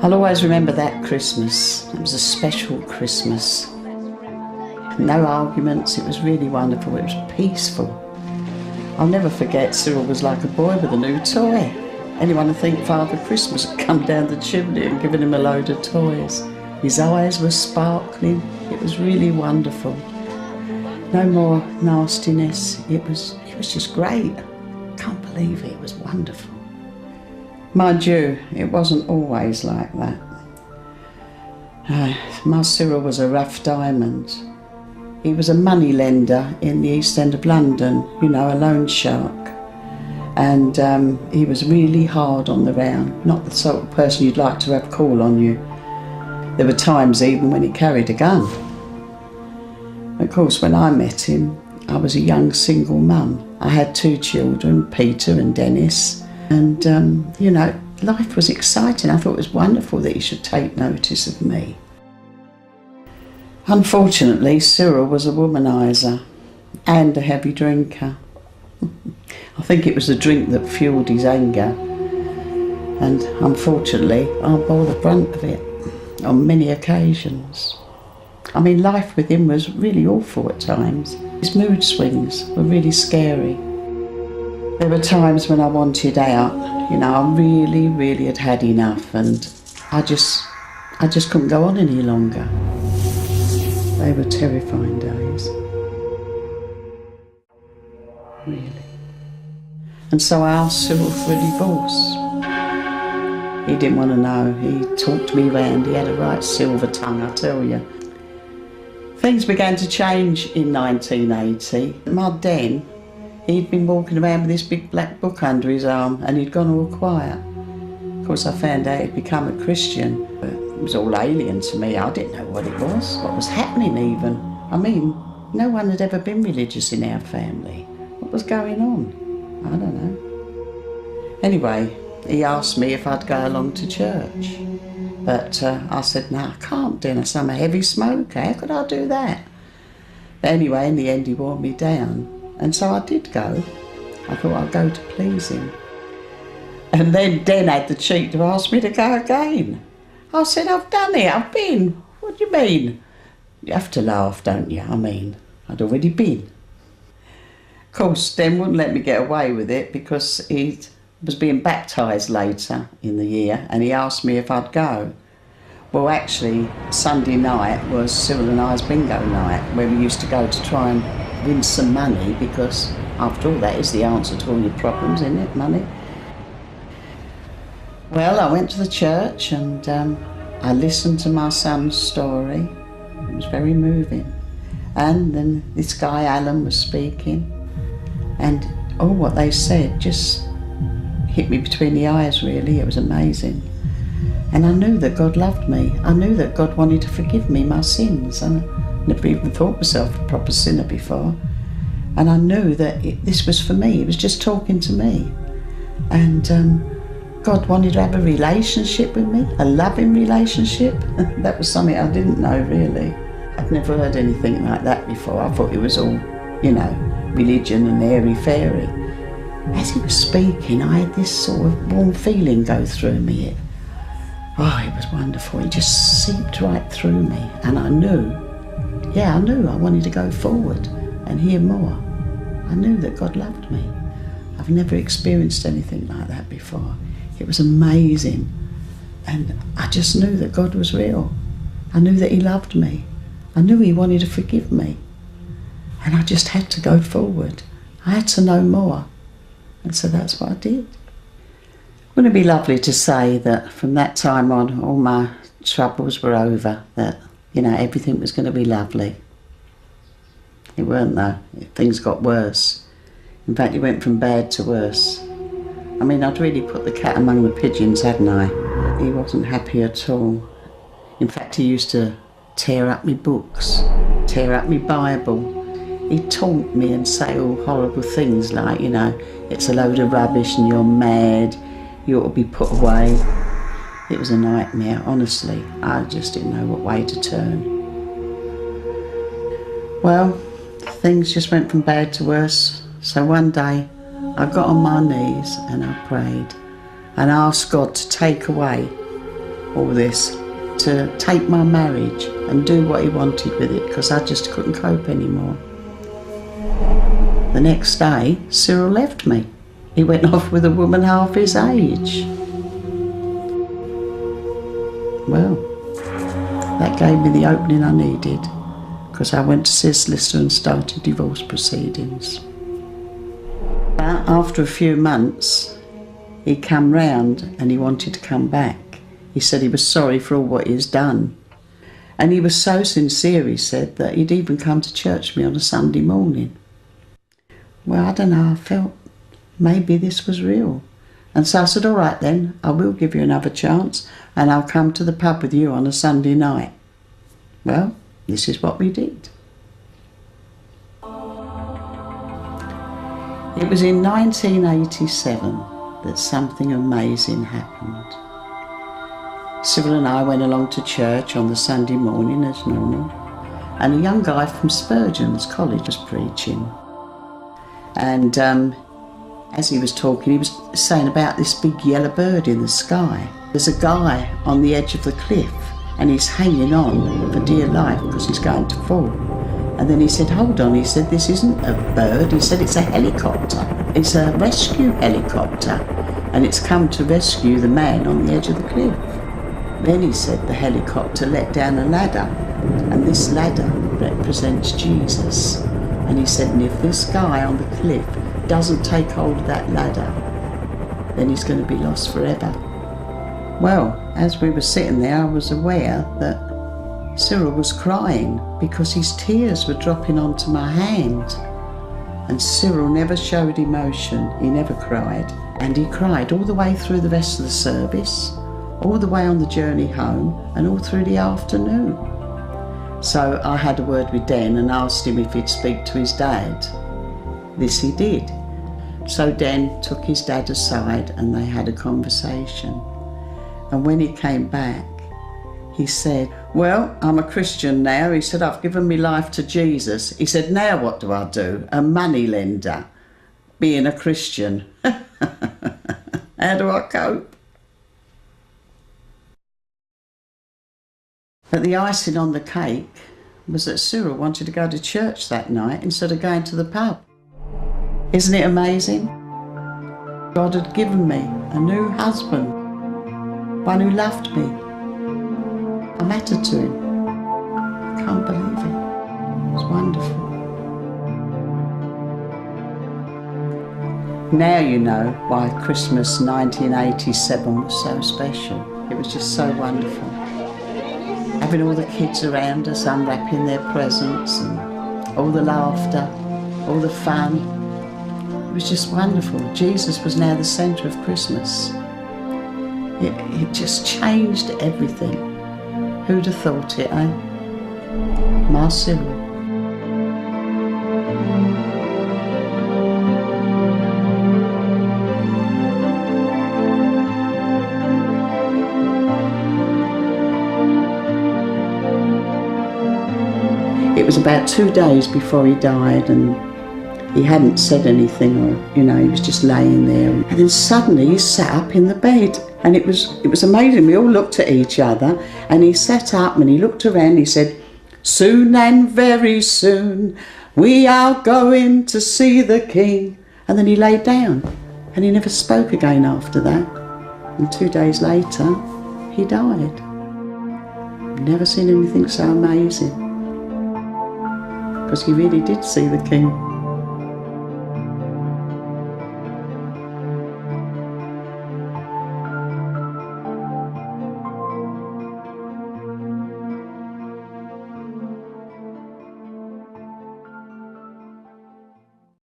I'll always remember that Christmas. It was a special Christmas. No arguments, it was really wonderful, it was peaceful. I'll never forget Cyril was like a boy with a new toy. Anyone would think Father Christmas had come down the chimney and given him a load of toys. His eyes were sparkling, it was really wonderful. No more nastiness, it was just great. Can't believe it was wonderful. Mind you, it wasn't always like that. My Cyril was a rough diamond. He was a money lender in the East End of London, you know, a loan shark. And he was really hard on the round, not the sort of person you'd like to have call on you. There were times even when he carried a gun. Of course, when I met him, I was a young single mum. I had 2 children, Peter and Dennis. And, you know, life was exciting. I thought it was wonderful that he should take notice of me. Unfortunately, Cyril was a womaniser and a heavy drinker. I think it was the drink that fuelled his anger. And unfortunately, I bore the brunt of it on many occasions. I mean, life with him was really awful at times. His mood swings were really scary. There were times when I wanted out, you know, I really had enough, and I just couldn't go on any longer. They were terrifying days. Really. And so I asked Cyril for a divorce. He didn't want to know. He talked me round. He had a right silver tongue, I tell you. Things began to change in 1980. My den, he'd been walking around with this big black book under his arm, and he'd gone all quiet. Of course, I found out he'd become a Christian, but it was all alien to me. I didn't know what it was, what was happening even. I mean, no one had ever been religious in our family. What was going on? I don't know. Anyway, he asked me if I'd go along to church. But I said, no, I can't do it. I'm a heavy smoker. How could I do that? But anyway, in the end, he wore me down. And so I did go. I thought I'd go to please him. And then Den had the cheek to ask me to go again. I said, I've done it. I've been. What do you mean? You have to laugh, don't you? I mean, I'd already been. Of course, Den wouldn't let me get away with it because he was being baptised later in the year, and he asked me if I'd go. Well, actually, Sunday night was Cyril and I's bingo night, where we used to go to try and win some money, because after all, that is the answer to all your problems, isn't it, money? Well, I went to the church and I listened to my son's story. It was very moving. And then this guy, Alan, was speaking, and all what they said just hit me between the eyes, really. It was amazing. And I knew that God loved me. I knew that God wanted to forgive me my sins. And I never even thought myself a proper sinner before. And I knew that this was for me. It was just talking to me. And God wanted to have a relationship with me, a loving relationship. That was something I didn't know, really. I'd never heard anything like that before. I thought it was all, you know, religion and airy-fairy. As he was speaking, I had this sort of warm feeling go through me. It was wonderful. It just seeped right through me, and I knew I wanted to go forward and hear more. I knew that God loved me. I've never experienced anything like that before. It was amazing, and I just knew that God was real. I knew that he loved me. I knew he wanted to forgive me, and I just had to go forward. I had to know more. And so that's what I did. Wouldn't it be lovely to say that from that time on, all my troubles were over, that, you know, everything was going to be lovely? It weren't, though. Things got worse. In fact, it went from bad to worse. I mean, I'd really put the cat among the pigeons, hadn't I? He wasn't happy at all. In fact, he used to tear up my books, tear up my Bible. He'd taunt me and say all horrible things like, you know, it's a load of rubbish and you're mad, you ought to be put away. It was a nightmare, honestly. I just didn't know what way to turn. Well, things just went from bad to worse. So one day I got on my knees and I prayed and asked God to take away all this, to take my marriage and do what he wanted with it, because I just couldn't cope anymore. The next day, Cyril left me. He went off with a woman half his age. Well, that gave me the opening I needed, because I went to see a solicitor and started divorce proceedings. But after a few months, he came round and he wanted to come back. He said he was sorry for all what he's done. And he was so sincere, he said, that he'd even come to church with me on a Sunday morning. Well, I don't know, I felt maybe this was real. And so I said, all right then, I will give you another chance and I'll come to the pub with you on a Sunday night. Well, this is what we did. It was in 1987 that something amazing happened. Cyril and I went along to church on the Sunday morning as normal, and a young guy from Spurgeon's College was preaching. And as he was talking, he was saying about this big yellow bird in the sky. There's a guy on the edge of the cliff and he's hanging on for dear life because he's going to fall. And then he said, hold on, he said, this isn't a bird, he said, it's a helicopter. It's a rescue helicopter, and it's come to rescue the man on the edge of the cliff. Then he said the helicopter let down a ladder, and this ladder represents Jesus. And he said, and if this guy on the cliff doesn't take hold of that ladder, then he's going to be lost forever. Well, as we were sitting there, I was aware that Cyril was crying because his tears were dropping onto my hand. And Cyril never showed emotion, he never cried. And he cried all the way through the rest of the service, all the way on the journey home, and all through the afternoon. So I had a word with Den and asked him if he'd speak to his dad. This he did. So Den took his dad aside and they had a conversation. And when he came back, he said, well, I'm a Christian now. He said, I've given my life to Jesus. He said, now what do I do? A money lender, being a Christian. How do I cope? But the icing on the cake was that Cyril wanted to go to church that night instead of going to the pub. Isn't it amazing? God had given me a new husband, one who loved me. I mattered to him. I can't believe it. It was wonderful. Now you know why Christmas 1987 was so special. It was just so wonderful. Having all the kids around us unwrapping their presents and all the laughter, all the fun. It was just wonderful. Jesus was now the centre of Christmas. It just changed everything. Who'd have thought it, eh? My Cyril. It was about 2 days before he died, and he hadn't said anything, or he was just laying there. And then suddenly he sat up in the bed, and it was amazing. We all looked at each other, and he sat up and he looked around. He said, "Soon and very soon we are going to see the King." And then he lay down, and he never spoke again after that. And 2 days later, he died. I've never seen anything so amazing. Because he really did see the King.